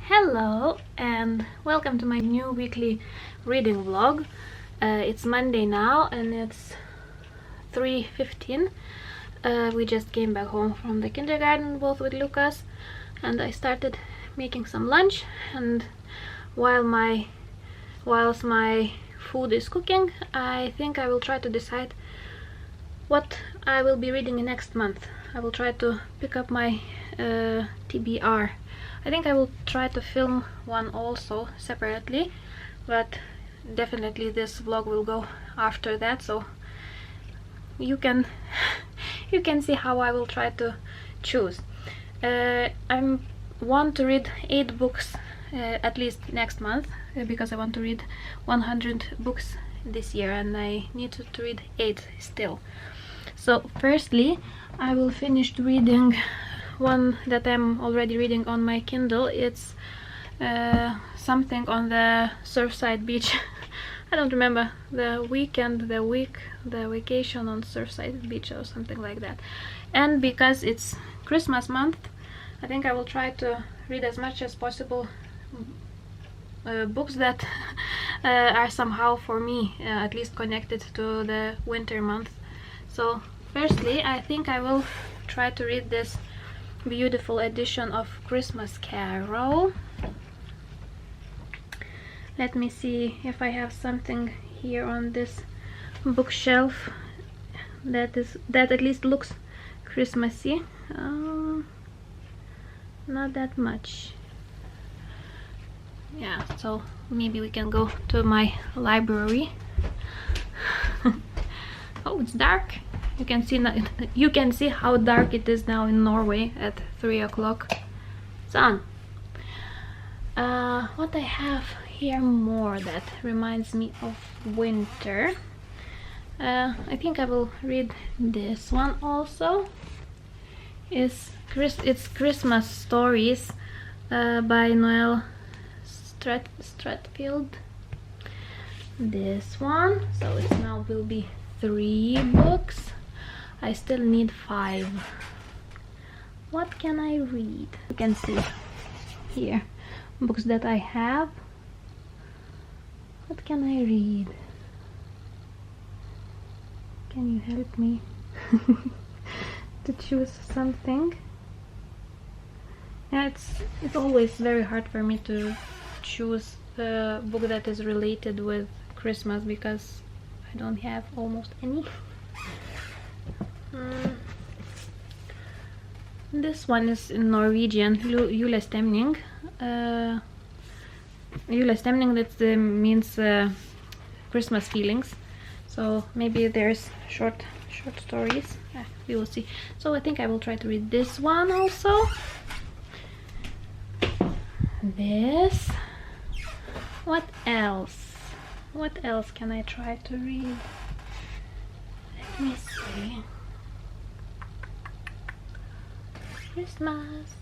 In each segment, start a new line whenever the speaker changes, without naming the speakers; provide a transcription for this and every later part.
Hello and welcome to my new weekly reading vlog. It's Monday now and it's 3:15. We just came back home from the kindergarten, both with Lucas, and I started making some lunch, and whilst my food is cooking, I think I will try to decide what I will be reading next month. I will try to pick up my TBR. I think I will try to film one also separately, but definitely this vlog will go after that, so you can see how I will try to choose. I want to read 8 books at least next month, because I want to read 100 books this year and I need to read 8 still. So firstly, I will finish reading one that I'm already reading on my Kindle. It's something on the Surfside beach. I don't remember, the vacation on Surfside beach or something like that. And because it's Christmas month, I think I will try to read as much as possible books that are somehow for me at least connected to the winter month. So firstly, I think I will try to read this beautiful edition of Christmas Carol. Let me see if I have something here on this bookshelf that at least looks Christmassy. Not that much. Yeah, so maybe we can go to my library. Oh, it's dark. You can see how dark it is now in Norway at 3 o'clock. Sun. What I have here more that reminds me of winter. I think I will read this one also. It's Christmas Stories by Noel Stratfield. This one. So it now will be 3 books. I still need 5. What can I read? You can see here books that I have. What can I read? Can you help me to choose something? Yeah, it's always very hard for me to choose a book that is related with Christmas because I don't have almost any. This one is in Norwegian, julestemning. Julestemning, that means Christmas feelings. So maybe there's short stories. We will see. So I think I will try to read this one also. This. What else? What else can I try to read? Let me see. Christmas.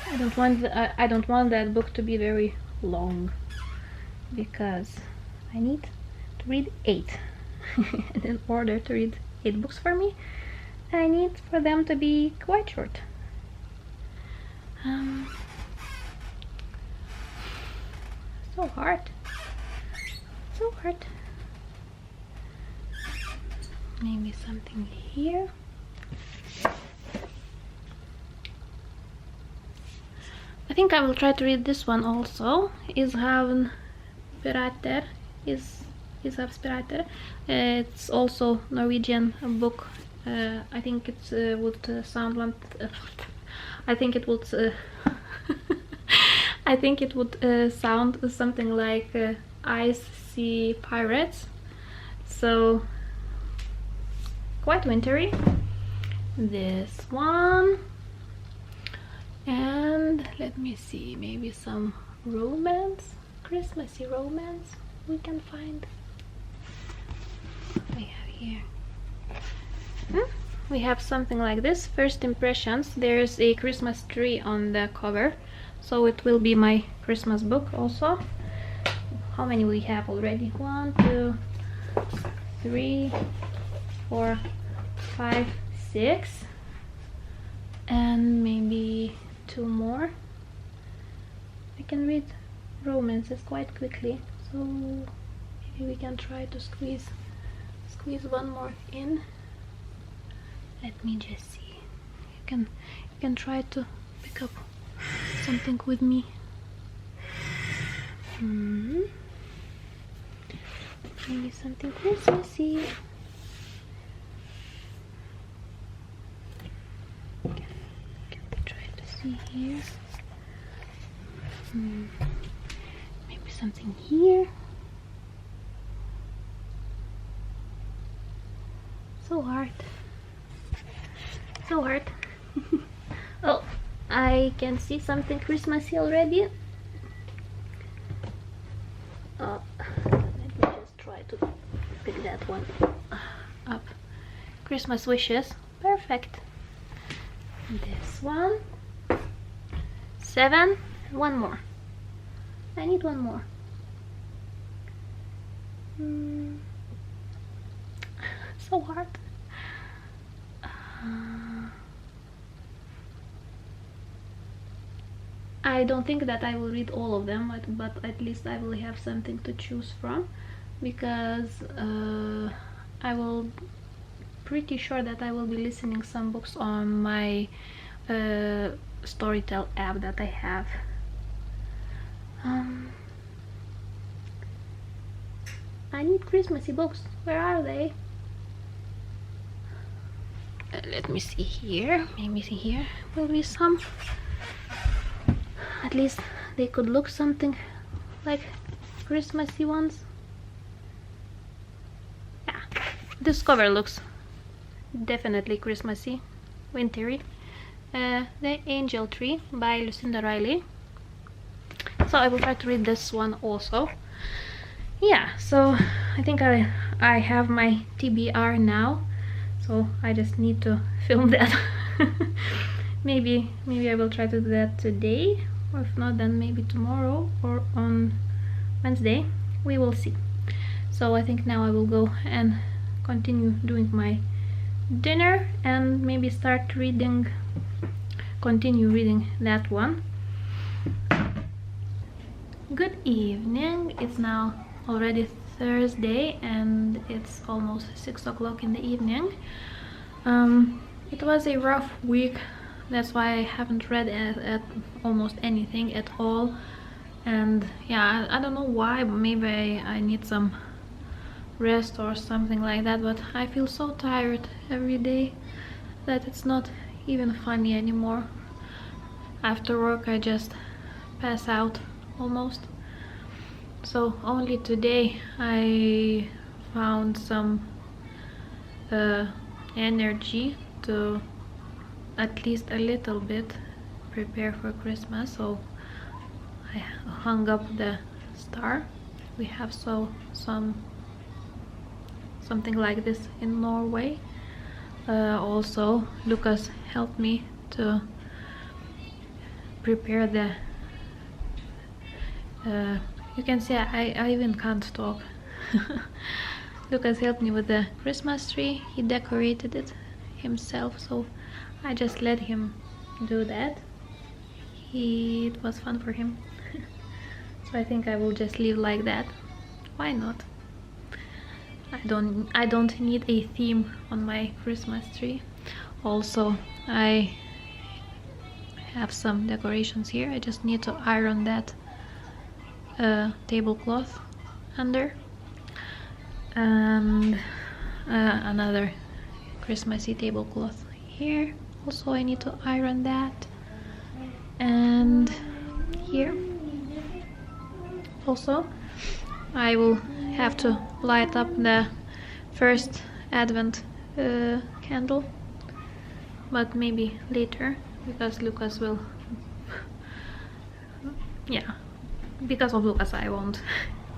I don't want that book to be very long, because I need to read 8. And in order to read 8 books for me, I need for them to be quite short. So hard. Maybe something here. I think I will try to read this one also. Ishavn Pirater. It's also Norwegian book. I think it would sound I think it would I think it would sound something like Ice Sea Pirates. So quite wintry. This one. And let me see, maybe some romance, Christmassy romance we can find. What we have here? We have something like this, First Impressions. There's a Christmas tree on the cover, so it will be my Christmas book also. How many we have already? 1, 2, 3, 4, 5, 6. and maybe 2 more. I can read romances quite quickly, so maybe we can try to squeeze one more in. Let me just see. You can try to pick up something with me. Maybe something Christmassy. Can we try to see here? Maybe something here. So hard. So hard. Oh, I can see something Christmassy already. Let me just try to pick that one up. Christmas wishes. Perfect. This one. 7. One more. I need one more. So hard. I don't think that I will read all of them, but at least I will have something to choose from, because I will pretty sure that I will be listening some books on my Storytel app that I have. I need Christmassy books. Where are they? Let me see here. Maybe here will be some. At least they could look something like Christmassy ones. Yeah, this cover looks definitely Christmassy, wintry. The Angel Tree by Lucinda Riley. So I will try to read this one also. Yeah, so I think I have my TBR now, so I just need to film that. maybe I will try to do that today, or if not, then maybe tomorrow or on Wednesday. We will see. So I think now I will go and continue doing my dinner and maybe continue reading that one. Good evening. It's now already Thursday and it's almost 6 o'clock in the evening. It was a rough week, that's why I haven't read at almost anything at all. And yeah, I don't know why, but maybe I need some rest or something like that, but I feel so tired every day that it's not even funny anymore. After work I just pass out almost. So only today I found some energy to at least a little bit prepare for Christmas. So I hung up the star. We have something like this in Norway. Also Lucas helped me to prepare the you can see I even can't talk. Lucas helped me with the Christmas tree. He decorated it himself, so I just let him do that. It was fun for him. So I think I will just leave like that. Why not? I don't need a theme on my Christmas tree. Also, I have some decorations here. I just need to iron that tablecloth under, and another Christmassy tablecloth here. Also I need to iron that, and here also I will have to light up the first Advent candle, but maybe later, because Lucas will yeah, because of Lucas I won't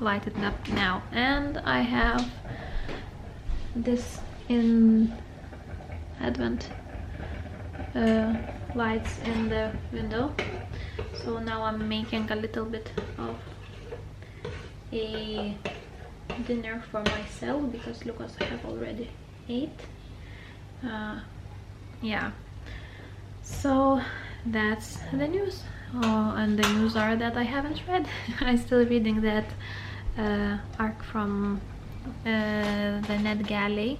light it up now. And I have this in Advent lights in the window, so now I'm making a little bit of a dinner for myself because Lucas have already ate. Yeah, So that's the news. Oh, and the news are that I haven't read. I'm still reading that arc from the Ned Galley,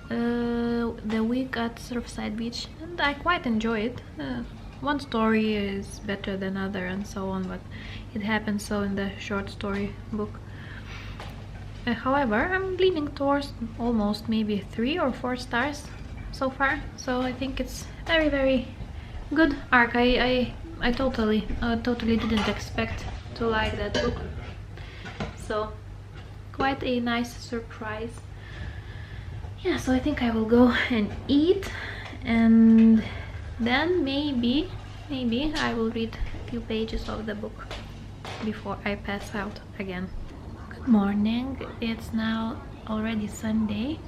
the week at Surfside Beach, and I quite enjoy it. One story is better than other and so on, but it happens so in the short story book. However, I'm leaning towards almost maybe 3 or 4 stars so far, so I think it's very good arc. I totally didn't expect to like that book, so quite a nice surprise. Yeah, so I think I will go and eat, and then maybe I will read a few pages of the book before I pass out again. Good morning. It's now already Sunday.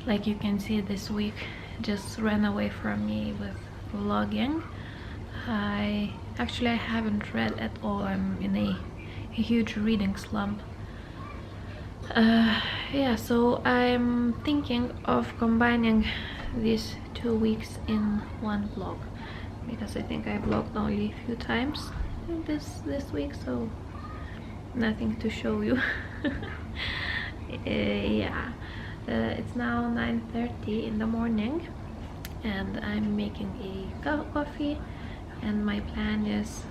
Like you can see, this week just ran away from me with vlogging. I haven't read at all. I'm in a huge reading slump. Yeah, so I'm thinking of combining these 2 weeks in one vlog, because I think I vlogged only a few times this week, so nothing to show you. Yeah, it's now 9:30 in the morning, and I'm making a coffee, and my plan is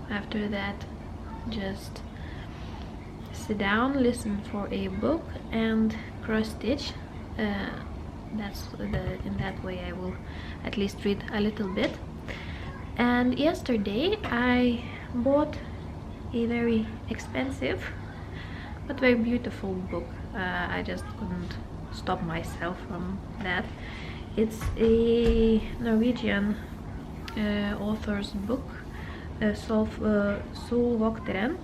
after that just sit down, listen for a book, and cross stitch. In that way I will at least read a little bit. And yesterday I bought a very expensive but very beautiful book. I just couldn't stop myself from that. It's a Norwegian author's book, Solvokteren.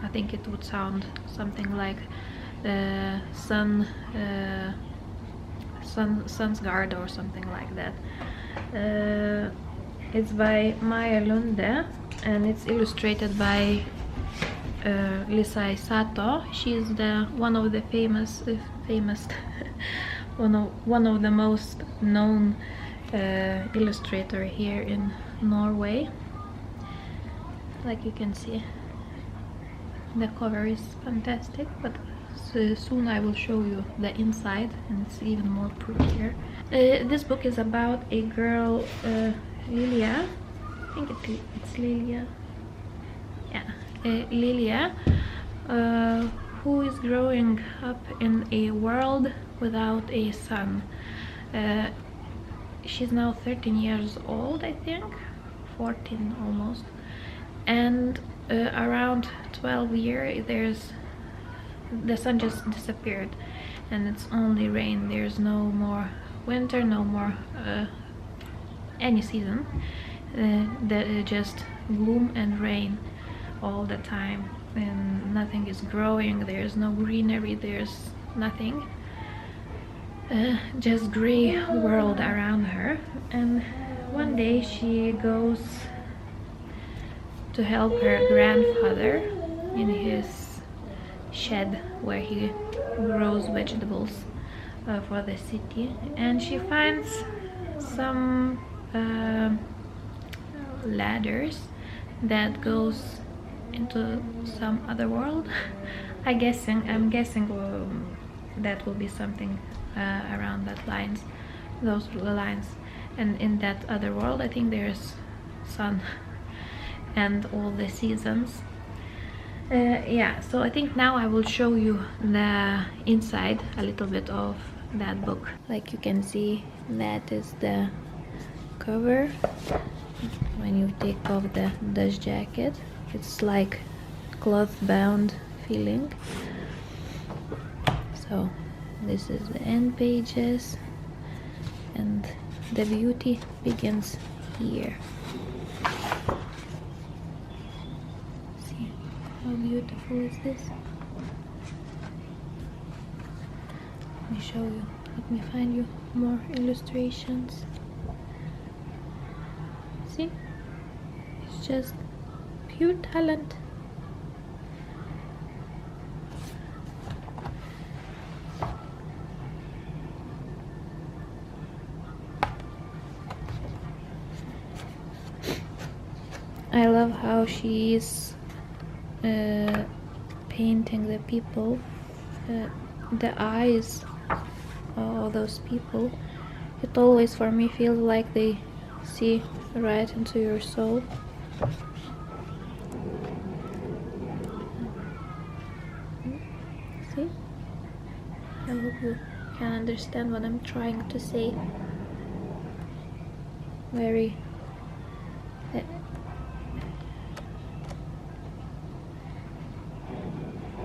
I think it would sound something like Sun's Guard or something like that. It's by Maya Lunde, and it's illustrated by Lisa Sato. She's one of the famous one of the most known illustrator here in Norway. Like you can see, the cover is fantastic, but soon I will show you the inside, and it's even more prettier. This book is about a girl, Lilia. I think it's Lilia. Yeah, Lilia, who is growing up in a world without a son. She's now 13 years old, I think, 14 almost, and around 12 years the sun just disappeared, and it's only rain. There's no more winter, no more any season. Just gloom and rain all the time, and nothing is growing. There's no greenery, there's nothing, just gray world around her. And one day she goes to help her grandfather in his shed where he grows vegetables for the city, and she finds some ladders that goes into some other world. I'm guessing that will be something around those lines. And in that other world, I think there's sun and all the seasons. Yeah, so I think now I will show you the inside a little bit of that book. Like you can see, that is the cover. When you take off the dust jacket, it's like cloth bound feeling. So this is the end pages, and the beauty begins here. See how beautiful is this? Let me show you. Let me find you more illustrations. See? It's just pure talent. I love how she's painting the people, the eyes of those people. It always for me feels like they see right into your soul. See? I hope you can understand what I'm trying to say. Very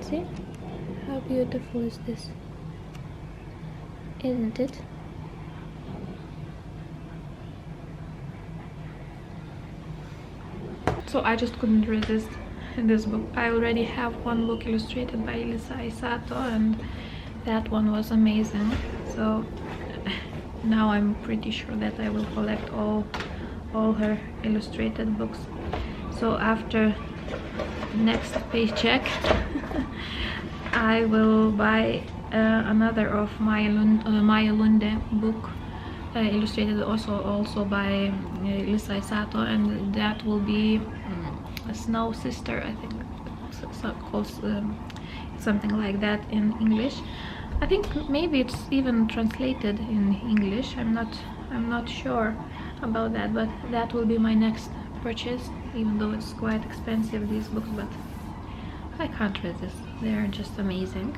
see? How beautiful is this? Isn't it? So I just couldn't resist this book. I already have one book illustrated by Elisa Sato, and that one was amazing. So now I'm pretty sure that I will collect all her illustrated books. So after next paycheck I will buy another of Maya Lunde book, illustrated also by Lisa Sato, and that will be a Snow Sister, I think, called something like that in English. I think maybe it's even translated in English. I'm not sure about that, but that will be my next purchase, even though it's quite expensive, these books, but I can't resist. They're just amazing.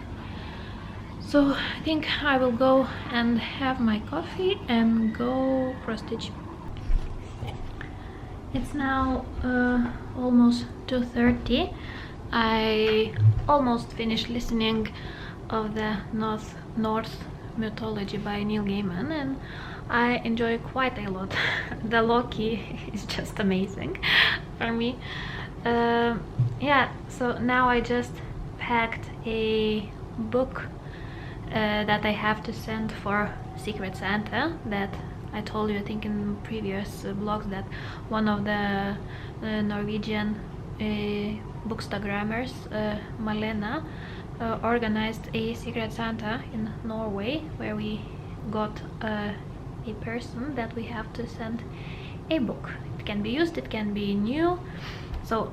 So I think I will go and have my coffee and go cross stitch. It's now almost 2:30. I almost finished listening of the North Mythology by Neil Gaiman, and I enjoy quite a lot. The Loki is just amazing for me. Yeah, so now I just packed a book that I have to send for Secret Santa, that I told you, I think in previous vlogs, that one of the Norwegian bookstagrammers, Malena, organized a Secret Santa in Norway, where we got a person that we have to send a book. It can be used, it can be new. So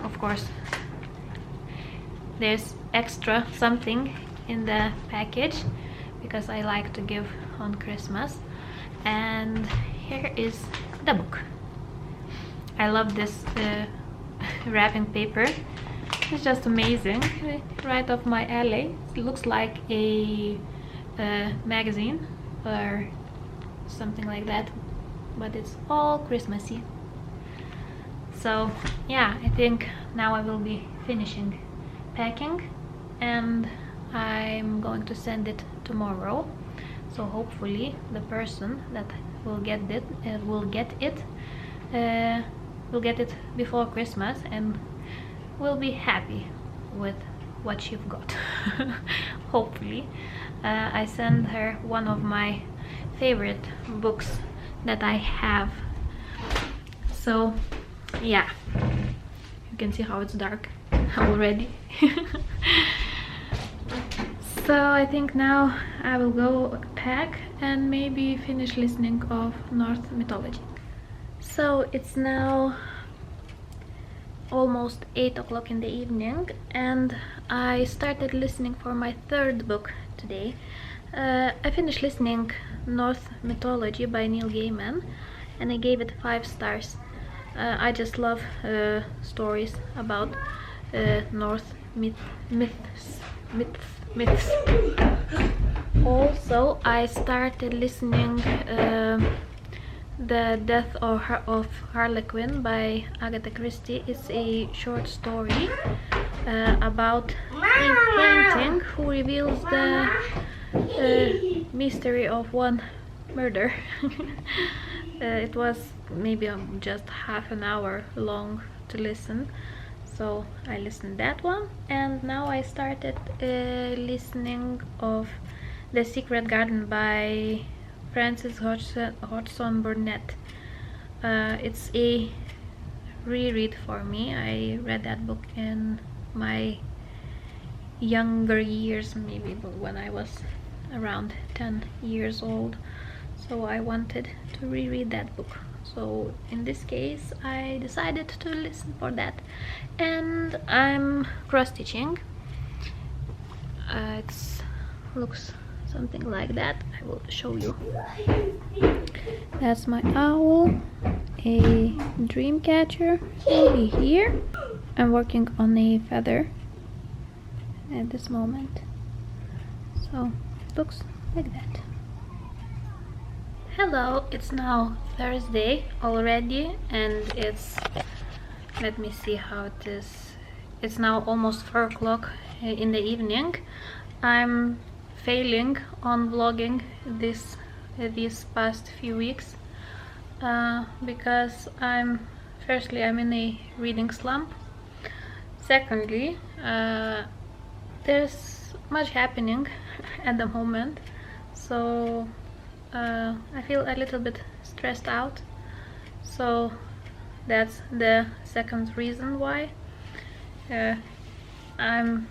of course, there's extra something in the package because I like to give on Christmas. And here is the book. I love this wrapping paper. It's just amazing, right off my alley. It looks like a magazine or something like that, but it's all Christmassy. So yeah, I think now I will be finishing packing, and I'm going to send it tomorrow. So hopefully the person that will get it before Christmas and will be happy with what you've got. Hopefully. I send her one of my favorite books that I have. So yeah, you can see how it's dark already. So I think now I will go pack and maybe finish listening of Norse mythology. So it's now almost 8 o'clock in the evening, and I started listening for my third book today. I finished listening Norse Mythology by Neil Gaiman, and I gave it 5 stars. I just love stories about Norse myths. Also, I started listening The Death of Harlequin by Agatha Christie. It's a short story about a painting who reveals the mystery of one murder. It was maybe just half an hour long to listen, so I listened that one, and now I started listening of The Secret Garden by Frances Hodgson Burnett. It's a reread for me. I read that book in my younger years, maybe when I was around 10 years old. so I wanted to reread that book. So in this case I decided to listen for that. And I'm cross-stitching. It looks something like that. I will show you. That's my owl. A dream catcher will be here. I'm working on a feather at this moment, so it looks like that. Hello, it's now Thursday already, and let me see how it is. It's now almost 4 o'clock in the evening. I'm failing on vlogging these past few weeks because firstly I'm in a reading slump. Secondly, there's much happening at the moment, so I feel a little bit stressed out. So that's the second reason why I'm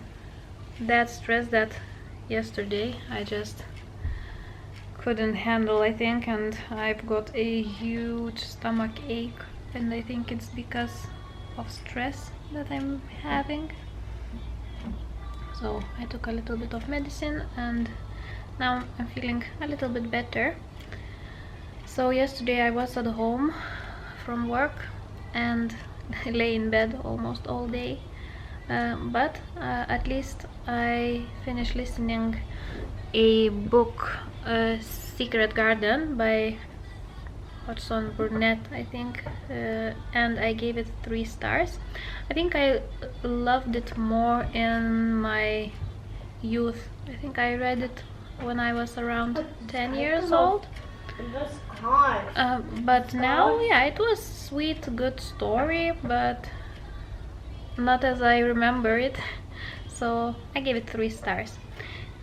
that stressed that yesterday I just couldn't handle, I think, and I've got a huge stomach ache, and I think it's because of stress that I'm having. So I took a little bit of medicine and now I'm feeling a little bit better. So yesterday I was at home from work and lay in bed almost all day, but at least I finished listening a book, Secret Garden by Hudson Burnett, I think, and I gave it 3 stars. I think I loved it more in my youth. I think I read it when I was around 10 years old. But now, yeah, it was sweet, good story, but not as I remember it. So I gave it 3 stars.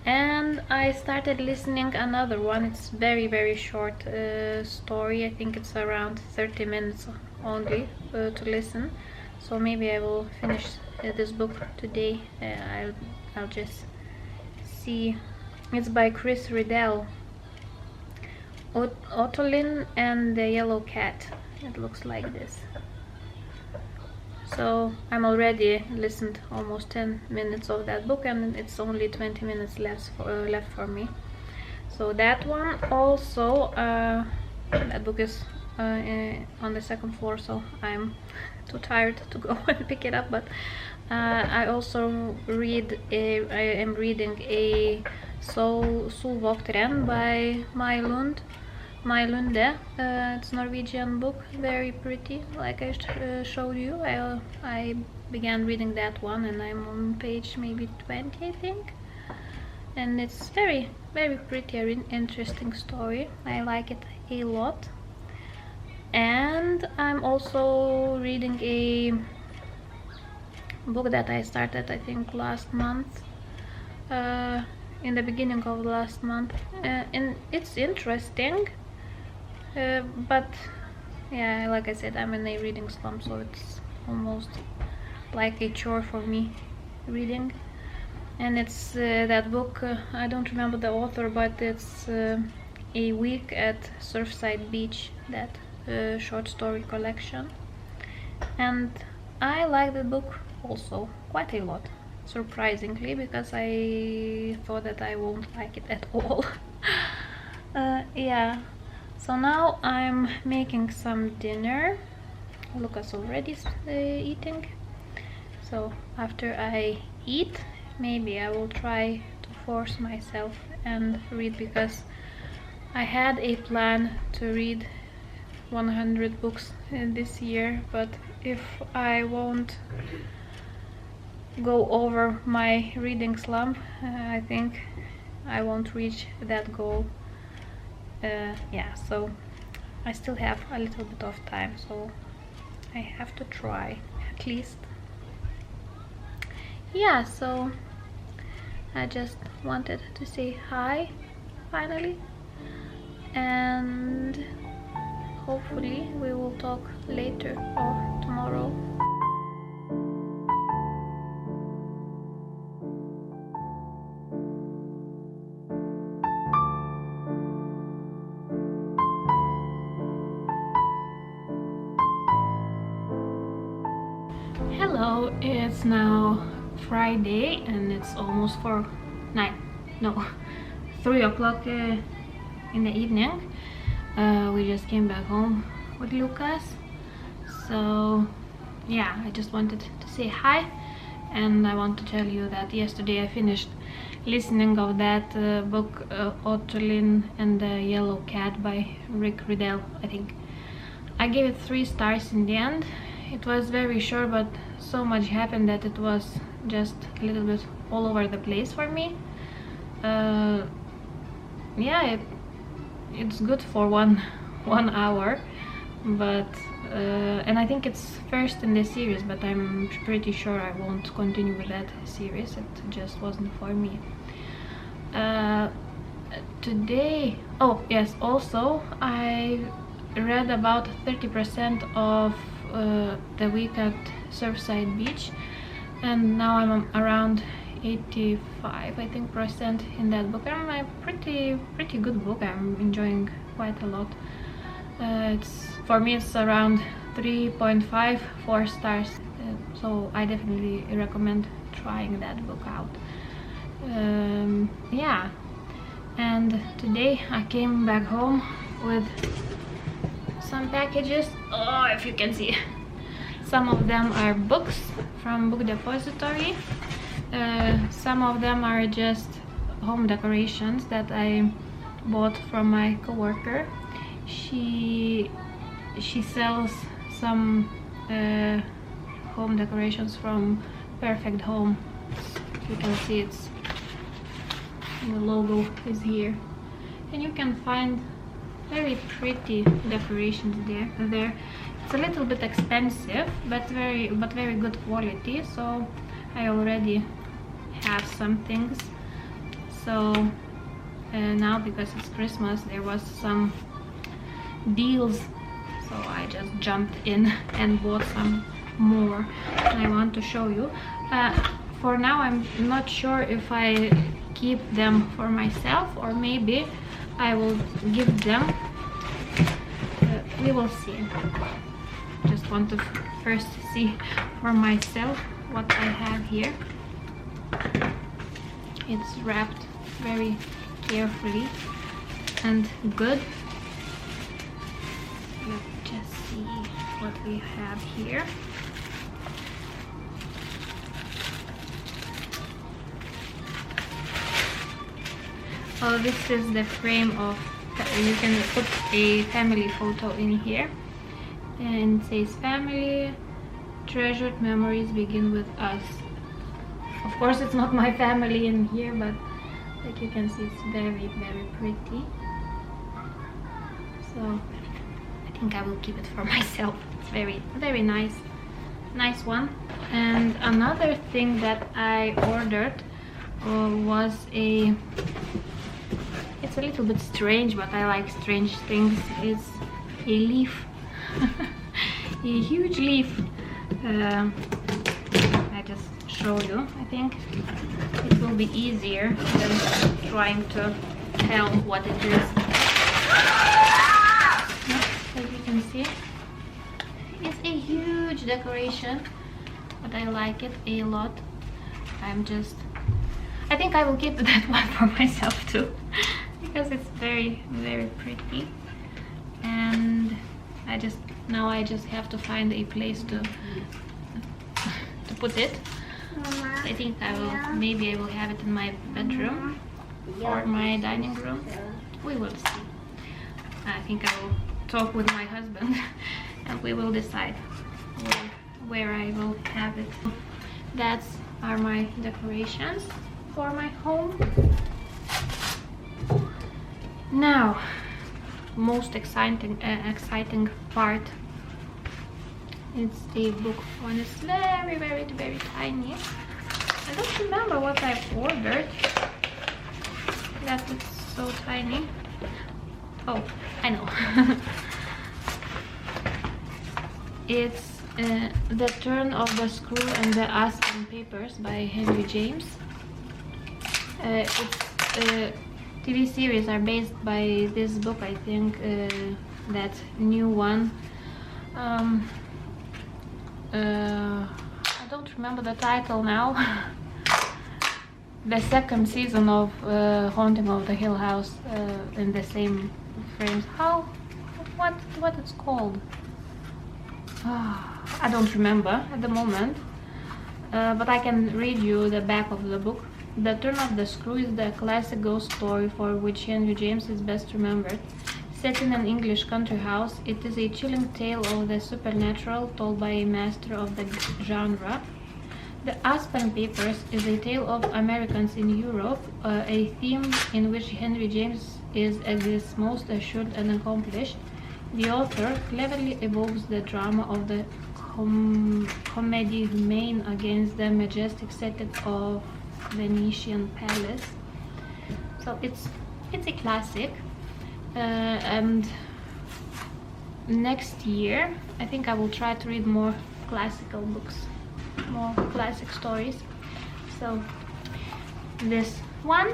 And I started listening another one. It's very short story. I think it's around 30 minutes only to listen. So maybe I will finish this book today. I'll just see. It's by Chris Riddell. Otolin and the Yellow Cat. It looks like this. So I'm already listened almost 10 minutes of that book, and it's only 20 minutes left for me. So that one also, that book is on the 2nd floor, so I'm too tired to go and pick it up. But I also I am reading a Solvågteren by Lunde. It's Norwegian book, very pretty, like I showed you. I began reading that one and I'm on page maybe 20, I think, and it's very pretty, an interesting story. I like it a lot. And I'm also reading a book that I started, I think, last month, in the beginning of last month, and it's interesting. But yeah, like I said, I'm in a reading slump, so it's almost like a chore for me reading. And it's that book, I don't remember the author, but it's A Week at Surfside Beach, that short story collection. And I like the book also quite a lot, surprisingly, because I thought that I won't like it at all. Yeah. So now I'm making some dinner. Lucas already eating. So after I eat, maybe I will try to force myself and read, because I had a plan to read 100 books this year, but if I won't go over my reading slump, I think I won't reach that goal. Yeah, so I still have a little bit of time, so I have to try at least. Yeah, so I just wanted to say hi finally, and hopefully we will talk later or tomorrow. Hello, it's now Friday and it's almost 3 o'clock in the evening. We just came back home with Lucas, so yeah, I just wanted to say hi, and I want to tell you that yesterday I finished listening of that book, Otolin and the Yellow Cat by Rick Riddell, I think. I gave it 3 stars in the end. It was very short, but so much happened that it was just a little bit all over the place for me. Yeah, it's good for one hour, but and I think it's first in the series, but I'm pretty sure I won't continue with that series. It just wasn't for me. Today, oh yes, also I read about 30% of the week at Surfside Beach, and now I'm around 85, I think, percent in that book. I'm a pretty good book. I'm enjoying quite a lot. It's, for me, it's around 3.5, 4 stars, so I definitely recommend trying that book out. Yeah, and today I came back home with some packages. Oh, if you can see, some of them are books from Book Depository. Some of them are just home decorations that I bought from my coworker. She sells some home decorations from Perfect Home. You can see it's the logo is here, and you can find very pretty decorations there. It's a little bit expensive, but very good quality, so I already have some things. So now, because it's Christmas, there was some deals, so I just jumped in and bought some more, and I want to show you. For now, I'm not sure if I keep them for myself or maybe I will give them. We will see. Just want to first see for myself what I have here. It's wrapped very carefully and good. Let's just see what we have here. Oh, this is the frame of, you can put a family photo in here, and it says family, treasured memories begin with us. Of course it's not my family in here, but like you can see, it's very pretty. So I think I will keep it for myself. It's very nice one. And another thing that I ordered was it's a little bit strange, but I like strange things. It's a leaf. A huge leaf. I just show you. I think it will be easier than trying to tell what it is. As you can see, it's a huge decoration, but I like it a lot. I think I will keep that one for myself too, because it's very pretty, and I just have to find a place to put it. I think maybe I will have it in my bedroom or my dining room. We will see. I think I will talk with my husband and we will decide where I will have it. That are my decorations for my home. Now, most exciting part. It's a book one. It's very tiny. I don't remember what I ordered. That it's so tiny. Oh, I know. It's The Turn of the Screw and the Aspen Papers by Henry James. TV series are based by this book, I think. That new one. I don't remember the title now. The second season of Haunting of the Hill House in the same frames. What it's called? I don't remember at the moment, but I can read you the back of the book. The Turn of the Screw is the classic ghost story for which Henry James is best remembered. Set in an English country house, it is a chilling tale of the supernatural told by a master of the genre. The Aspen Papers is a tale of Americans in Europe, a theme in which Henry James is at his most assured and accomplished. The author cleverly evoques the drama of the comedy humaine against the majestic setting of Venetian palace. So it's a classic, and next year I think I will try to read more classical books, more classic stories. So this one,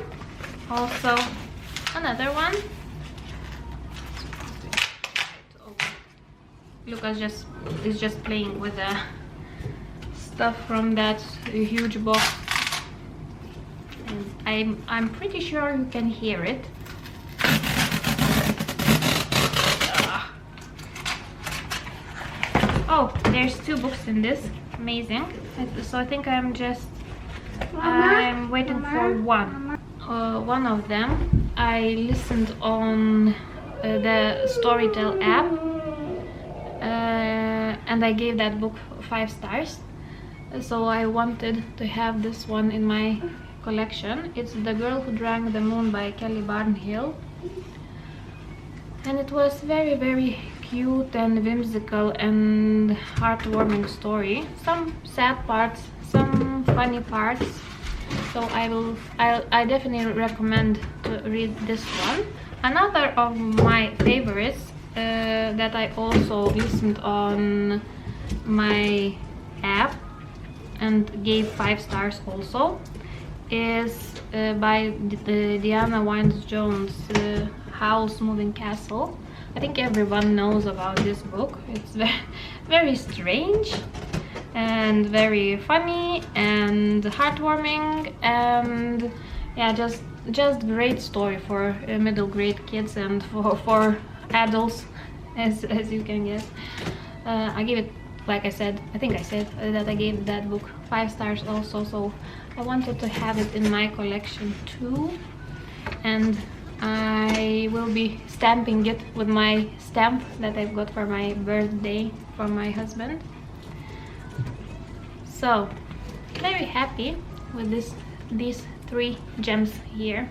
also another one. Lucas is just playing with the stuff from that huge box, and I'm pretty sure you can hear it. Oh, there's 2 books in this. Amazing. So I think I'm waiting for one. One of them I listened on the Storytel app, and I gave that book 5 stars. So I wanted to have this one in my collection. It's The Girl Who Drank the Moon by Kelly Barnhill, and it was very, very cute and whimsical and heartwarming story. Some sad parts, some funny parts. So I definitely recommend to read this one. Another of my favorites that I also listened on my app and gave 5 stars also is by Diana Wynne-Jones, Howl's Moving Castle. I think everyone knows about this book. It's very strange and very funny and heartwarming, and yeah, just great story for middle grade kids and for adults, as you can guess. I give it, like I said, I think I said that I gave that book 5 stars also, so I wanted to have it in my collection too, and I will be stamping it with my stamp that I've got for my birthday from my husband. So very happy with these 3 gems here.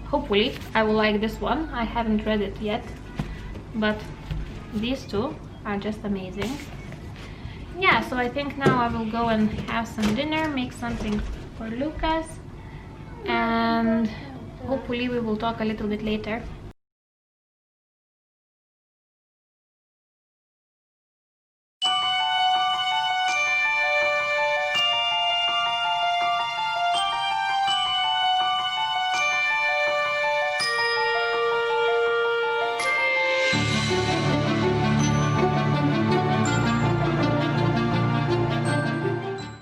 Hopefully I will like this one. I haven't read it yet, but these 2 are just amazing. Yeah, so I think now I will go and have some dinner, make something for Lucas, and hopefully we will talk a little bit later.